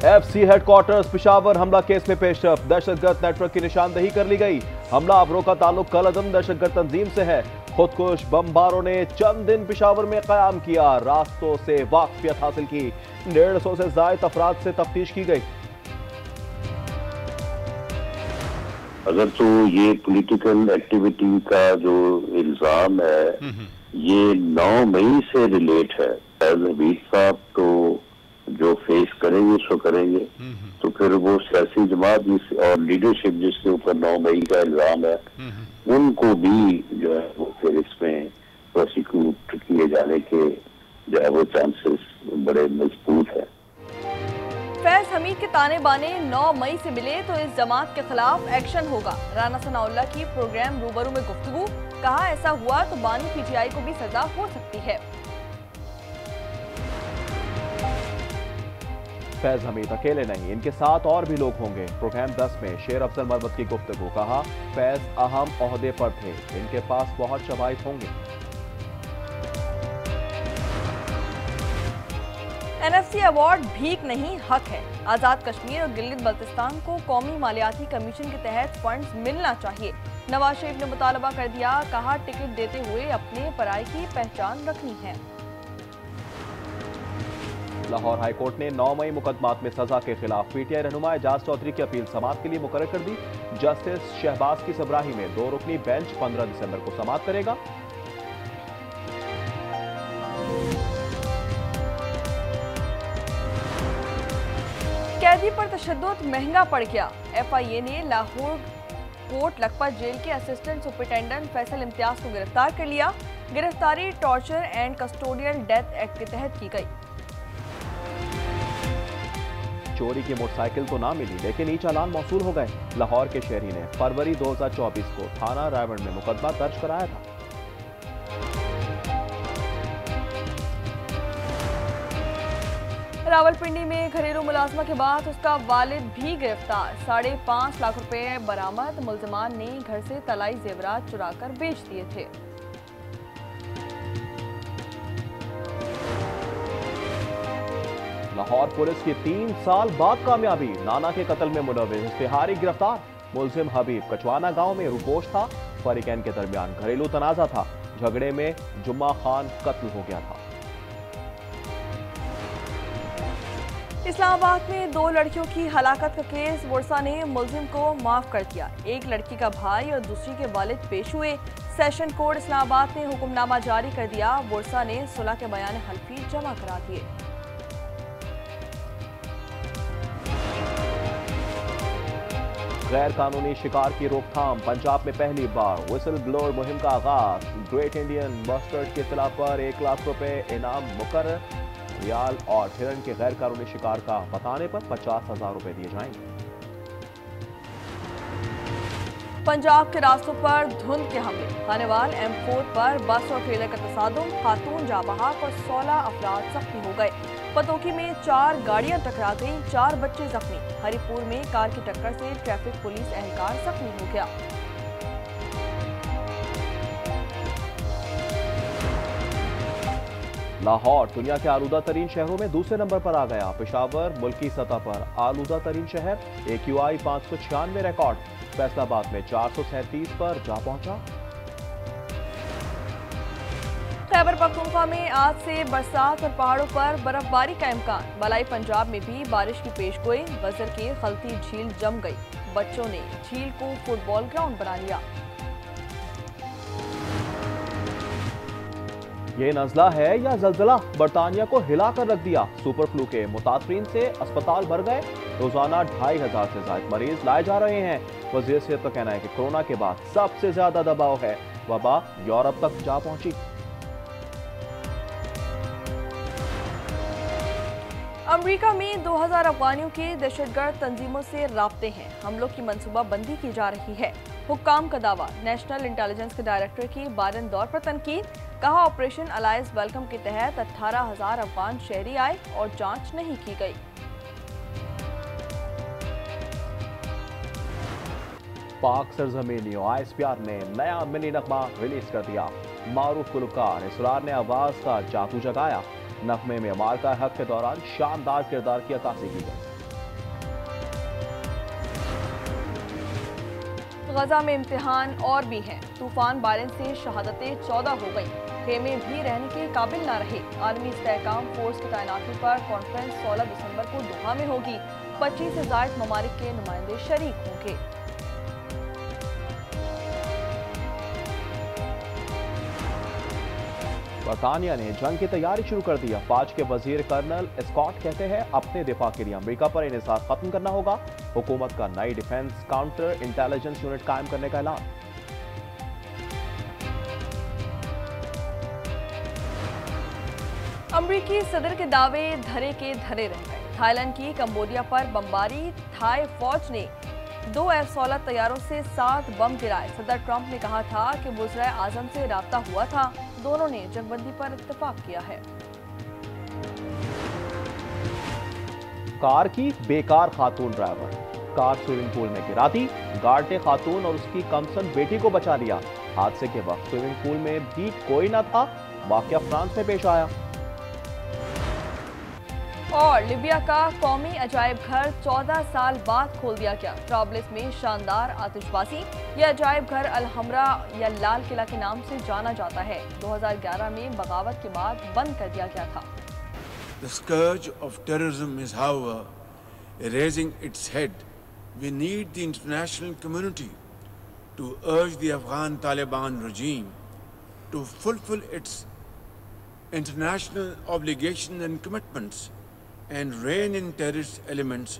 FC headquarters Peshawar हमला case में पेशरफ, दहशतगर्द network की निशानदेही कर ली गई। हमला अवरों का ताल्लुक कल-अदम दहशतगर्द तंजीम से है। खुदकुश बमबारों ने चंद दिन पेशावर में कयाम किया, रास्तों से वाकफियत हासिल की। 150 से ज्यादा अफराद से तफ्तीश की गई। अगर तो ये पॉलिटिकल एक्टिविटी का जो इल्जाम है ये 9 मई से रिलेट है। हबीब साहब तो जो फेस करेंगे उसको करेंगे, तो फिर वो सियासी जमात और लीडरशिप जिसके ऊपर 9 मई का इल्जाम है उनको भी जो है वो फिर इसमें प्रोसिक्यूट किए जाने के जो है वो चांसेस बड़े मजबूत है। फैज हमीद के ताने बाने 9 मई से मिले तो इस जमात के खिलाफ एक्शन होगा। राना सनाउल्लाह की प्रोग्राम रूबरू में गुफ्तगू, कहा ऐसा हुआ तो बानी PTI को भी सजा हो सकती है। फैज हमीद अकेले नहीं, इनके साथ और भी लोग होंगे। प्रोग्राम 10 में शेर अफजल मरवत की गुफ्तगू, कहा फैज अहम ओहदे पर थे, इनके पास बहुत शवाहिद होंगे। NFC अवार्ड भीख नहीं हक है। आजाद कश्मीर और गिलगित बल्तिस्तान को कौमी मालियाती कमीशन के तहत फंड्स मिलना चाहिए। नवाज शरीफ ने मुतालबा कर दिया, कहा टिकट देते हुए अपने पराये की पहचान रखनी है। लाहौर हाईकोर्ट ने 9 मई मुकदमात में सजा के खिलाफ PTI रहनुमा एजाज चौधरी की अपील समाअत के लिए मुकर्रर कर दी। जस्टिस शहबाज की सबराही में 2 रुकनी बेंच 15 दिसंबर को समाअत करेगा। कैदी पर तशद्दुद महंगा पड़ गया। FIA ने लाहौर कोट लखपत जेल के असिस्टेंट सुपरिटेंडेंट फैसल इम्तियाज को गिरफ्तार कर लिया। गिरफ्तारी torture and custodial death act के तहत की गई। चोरी की मोटरसाइकिल तो ना मिली, लेकिन ई चालान मौसूल हो गए। लाहौर के शहरी ने फरवरी 2024 को थाना रायवंड में मुकदमा दर्ज कराया था। रावलपिंडी में घरेलू मुलाजमा के बाद उसका वालिद भी गिरफ्तार। 5.5 लाख रुपए बरामद। मुलजमान ने घर से तलाई जेवरात चुराकर बेच दिए थे। लाहौर पुलिस की 3 साल बाद कामयाबी, नाना के कत्ल में मुलव्विस इश्तिहारी गिरफ्तार। मुलजिम हबीब कचवाना गांव में रुपोश था। फरीकैन के दरमियान घरेलू तनाजा था। झगड़े में जुम्मा खान कत्ल हो गया था। इस्लामाबाद में 2 लड़कियों की हलाकत का केस, वर्षा ने मुलजिम को माफ कर दिया। एक लड़की का भाई और दूसरी के वालिद पेश हुए। सेशन कोर्ट इस्लामाबाद ने हुक्मनामा जारी कर दिया। वर्षा ने सुलह के बयान हल्फी जमा करा दिए। गैर कानूनी शिकार की रोकथाम, पंजाब में पहली बार विसल ब्लोअर मुहिम का आगाज। ग्रेट इंडियन मस्टर्ड के इत्तला पर 1 लाख रुपए इनाम मुकर्रर। रियाल और हिरन के गैर कानूनी शिकार का बताने पर 50,000 रुपए दिए जाएंगे। पंजाब के रास्तों पर धुंध के हमले, खानेवाल M4 पर बस और ट्रेलर का तसादुम, खातून जाँ बहक और 16 अफराद जख्मी हो गए। पतोकी में 4 गाड़ियां टकरा गईं, 4 बच्चे जख्मी। हरिपुर में कार की टक्कर से ट्रैफिक पुलिस एहलकार जख्मी हो गया। लाहौर दुनिया के आलूदा तरीन शहरों में दूसरे नंबर पर आ गया। पेशावर मुल्की सतह पर आलूदा तरीन शहर, AQI 596 रिकॉर्ड। फैसलाबाद में 437 पर जा पहुंचा। खैबर पख्तूनख्वा में आज से बरसात और पहाड़ों पर बर्फबारी का इम्कान। बलाई पंजाब में भी बारिश की पेशगोई। वजर के खलती झील जम गई। बच्चों ने झील को फुटबॉल ग्राउंड बना लिया। ये नज़ला है या जल्जला, बरतानिया को हिला कर रख दिया। सुपर फ्लू के मुतासरीन से अस्पताल भर गए। रोजाना 2,500 से ज्यादा मरीज लाए जा रहे हैं। वज़ीर सेहत का कहना है कि कोरोना के बाद सबसे ज्यादा दबाव है। वबा यूरोप तक जा पहुंची। अमेरिका में 2000 अफगानियों के दहशतगर्द तंजीमों से राब्ते हैं। हमलों की मंसूबाबंदी की जा रही है। हुक्काम का दावा, नेशनल इंटेलिजेंस के डायरेक्टर की बाइडेन दौर पर तनकीद। कहा ऑपरेशन अलायंस वेलकम के तहत 18,000 अफगान शहरी आए और जांच नहीं की गई। पाक सरजमीनियों ISPR ने नया मिनी नगमा रिलीज कर दिया। मारूफ गुलकार इसरार ने आवाज का जादू जगाया। नगमे में मार्का हक के दौरान शानदार किरदार की अक्कासी की गई। गजा में इम्तिहान और भी हैं। तूफान बारिश से शहादतें 14 हो गई। खेमे भी रहने के काबिल न रहे। आलमी इस्तेहकाम फोर्स की तैनाती पर कॉन्फ्रेंस 16 दिसंबर को दोहा में होगी। 25 से ज़ायद ममालिक के नुमाइंदे शरीक होंगे। बरतानिया ने जंग की तैयारी शुरू कर दी। फौज के वजीर कर्नल स्कॉट कहते हैं अपने दिफा के लिए अमेरिका पर इन्हिसार खत्म करना होगा। हुकूमत का नई डिफेंस काउंटर इंटेलिजेंस यूनिट कायम करने का ऐलान। अमरीकी सदर के दावे धरे के धरे रह गए। थाईलैंड की कंबोडिया पर बमबारी। थाई फौज ने 2 F-16 तैयारों से 7 बम गिराए। सदर ट्रंप ने कहा था कि वज़ीर आज़म से राब्ता हुआ था। दोनों ने जंगबंदी पर इत्तेफाक किया है। कार की बेकार खातून ड्राइवर। कार स्विमिंग पूल में गिरा दी। गार्ड ने खातून और उसकी कमसन बेटी को बचा लिया। हादसे के वक्त स्विमिंग पूल में भी कोई न था। वाकया फ्रांस में पेश आया। और लिबिया का कौमी अजायब घर 14 साल बाद खोल दिया गया। ट्राब्लिस में शानदार आतिशबाजी। यह अजायब घर अल-हमरा या लाल किला के नाम से जाना जाता है। 2011 में बगावत के बाद बंद कर दिया गया था। The scourge of terrorism is, however, raising its head. We need the international community to urge the Afghan Taliban regime to fulfill its international obligations and commitments and rein in terrorist elements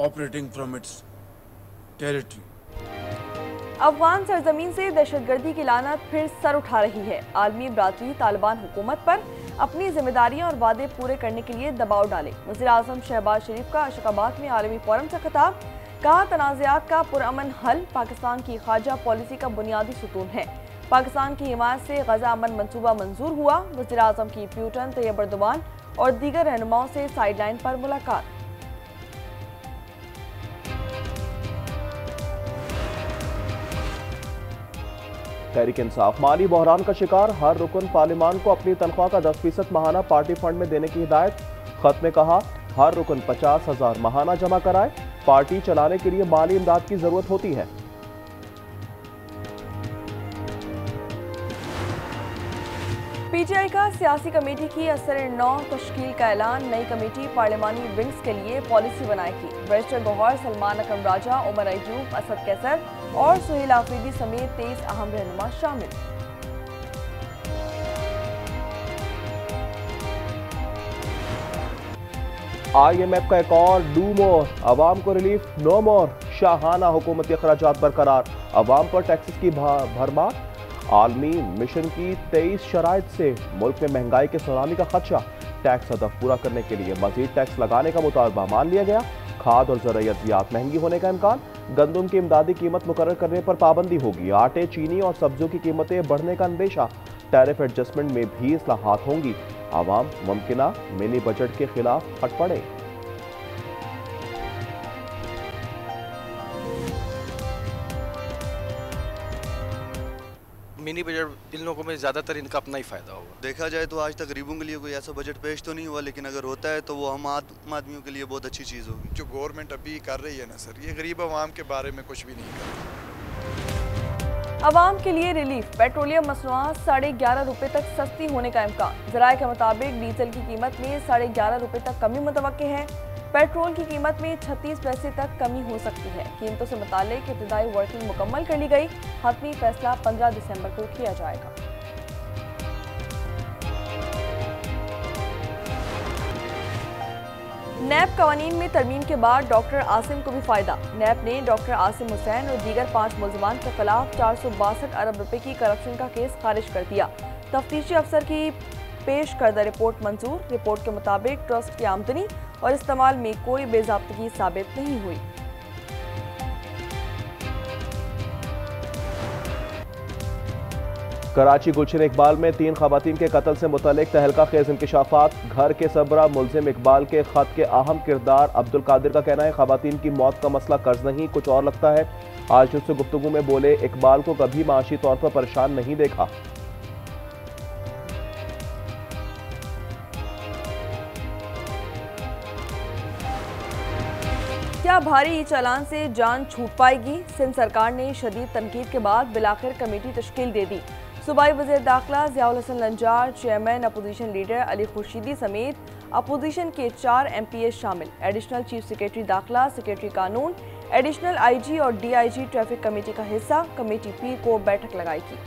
operating from its territory. Afghan सरजमीन से दहशतगर्दी की लानत फिर sir उठा रही है। आलमी बरादरी तालिबान हुकूमत पर अपनी जिम्मेदारियां और वादे पूरे करने के लिए दबाव डाले। वज़ीर आज़म शहबाज शरीफ का अशकाबाद में आलमी फोरम से खिताब। कहा तनाज़ात का पुरअमन हल पाकिस्तान की खारजा पॉलिसी का बुनियादी सुतून है। पाकिस्तान की हिमायत से गजा अमन मंसूबा मंजूर हुआ। वज़ीर आज़म की प्यूटन तैयब एर्दोगान और दीगर रहनुमाओं से साइडलाइन पर मुलाकात। तहरीक इंसाफ माली बहरान का शिकार। हर रुकन पार्लिमान को अपनी तनख्वाह का 10% माहाना पार्टी फंड में देने की हिदायत। खत में कहा हर रुकन 50,000 माहाना जमा कराए। पार्टी चलाने के लिए माली इमदाद की जरूरत होती है। पीटीआई का सियासी कमेटी की असर-ए-नौ तश्कील का ऐलान। नई कमेटी पार्लिमानी विंग्स के लिए पॉलिसी बनाएगी। बैरिस्टर गौहर, सलमान अकरम राजा, उमर अयूब, असद कैसर और सुहेल आफरीदी समेत 23 अहम रहनुमा शामिल। IMF का एक और डू मोर। अवाम को रिलीफ नो मोर। शाहाना हुकूमती अखराजात बरकरार। अवाम पर टैक्सेस की भरमार। आलमी मिशन की 23 शराइत से मुल्क में महंगाई के सुनामी का खदशा। टैक्स हदफ पूरा करने के लिए मजीद टैक्स लगाने का मुतालबा मान लिया गया। खाद और ज़राअत ज़ियात महंगी होने का इम्कान। गंदम की इमदादी कीमत मुकर्रर करने पर पाबंदी होगी। आटे, चीनी और सब्जियों की कीमतें बढ़ने का अंदेशा। टैरिफ एडजस्टमेंट में भी इस्लाहात होंगी। आवाम मुमकिना मिनी बजट के खिलाफ फट पड़े। मिनी बजट इन लोगों में ज़्यादातर इनका अपना ही फ़ायदा होगा। देखा जाए तो आज तक गरीबों के लिए कोई ऐसा बजट पेश तो नहीं हुआ, लेकिन अगर होता है तो वो हम आम आदमियों के लिए बहुत अच्छी चीज़ होगी। जो गवर्नमेंट अभी कर रही है ना सर, ये गरीब आवाम के बारे में कुछ भी नहीं कर रही। आवाम के लिए रिलीफ। पेट्रोलियम मसनूआत 11.5 रुपये तक सस्ती होने का इम्कान। ज़राए के मुताबिक डीजल की कीमत में 11.5 रुपये तक कमी मुतवक्के है। पेट्रोल की कीमत में 36 पैसे तक कमी हो सकती है। कीमतों से मुतालिक इब्तिदाई वर्किंग मुकम्मल कर ली गई। हतमी फैसला 15 दिसंबर को किया जाएगा। नैब कवानीन में तरमीम के बाद डॉक्टर आसिम को भी फायदा। नैब ने डॉक्टर आसिम हुसैन और दीगर 5 मुल्ज़िमान के खिलाफ 462 अरब रुपए की करप्शन का केस खारिज कर दिया। तफ्तीशी अफसर की पेश करदा रिपोर्ट मंजूर। रिपोर्ट के मुताबिक ट्रस्ट की आमदनी और इस्तेमाल में कोई बेज़ाब्तगी साबित नहीं हुई। कराची गुलशन इकबाल में 3 खवातीन के कत्ल से मुतल्लिक तहलका खेज इंकशाफात। घर के सबरा मुल्जिम इकबाल के खत के अहम किरदार अब्दुल कादिर का कहना है खवातीन की मौत का मसला कर्ज नहीं कुछ और लगता है। आज उससे गुफ्तगू में बोले इकबाल को कभी माशी तौर पर परेशान नहीं देखा। क्या भारी चालान से जान छूट पाएगी? सिंध सरकार ने शदीद तनकीद के बाद बिलाखिर कमेटी तश्कील दे दी। सूबाई वज़ीर दाखिला Ziaul Hasan Lanjar, chairman opposition leader Ali Khurshidi समेत अपोजिशन के 4 MPs शामिल। एडिशनल चीफ सेक्रेटरी दाखिला, सेक्रेटरी कानून, एडिशनल IG और DIG ट्रैफिक कमेटी का हिस्सा। कमेटी पीर को बैठक लगाएगी।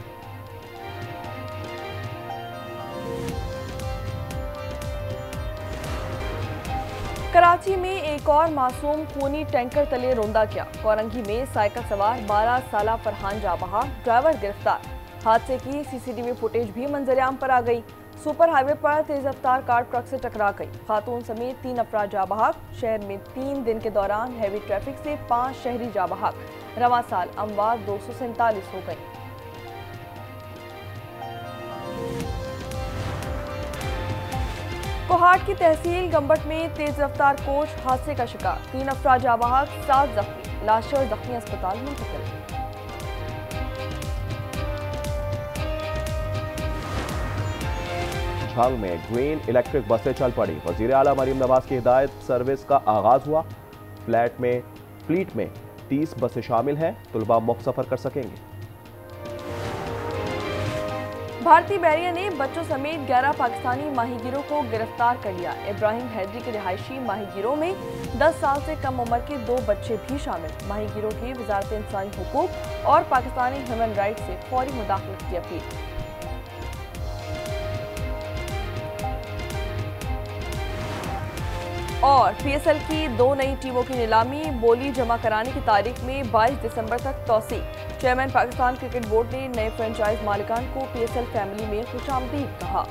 कराची में एक और मासूम खूनी टैंकर तले रोंदा गया। कोरंगी में साइकिल सवार 12 साला फरहान जा बहा, ड्राइवर गिरफ्तार। हादसे की CCTV फुटेज भी मंजरेआम पर आ गई। सुपर हाईवे पर तेज रफ्तार कार ट्रक से टकरा गई। खातून समेत 3 अफराद जा बहाक। शहर में 3 दिन के दौरान हैवी ट्रैफिक से 5 शहरी जा बहाक। रवां साल अमवात 247 हो गई। कोहाट की तहसील गंबट में तेज रफ्तार कोच हादसे का शिकार। 3 अफराद जा बहाक, 7 जख्मी। लाशें और जख्मी अस्पताल मुंतकिल। झाल में ग्रीन इलेक्ट्रिक बसें चल पड़ी। वजीर आला मरीम नवाज की हिदायत सर्विस का आगाज हुआ। फ्लीट में 30 बसें शामिल हैं। तुलबा मुफ्त सफर कर सकेंगे। भारतीय बहरिया ने बच्चों समेत 11 पाकिस्तानी माहीगीरों को गिरफ्तार कर लिया। इब्राहिम हैदरी के रिहायशी माहीगीरों में 10 साल से कम उम्र के 2 बच्चे भी शामिल। माहीगीरों की वजारत इंसानी हुकूक और पाकिस्तानी ह्यूमन राइट्स से फौरी मुदाखलत की अपील। और PSL की 2 नई टीमों की नीलामी, बोली जमा कराने की तारीख में 22 दिसंबर तक तौसी। चेयरमैन पाकिस्तान क्रिकेट बोर्ड ने नए फ्रेंचाइज मालिकान को PSL फैमिली में खुशामदीद कहा।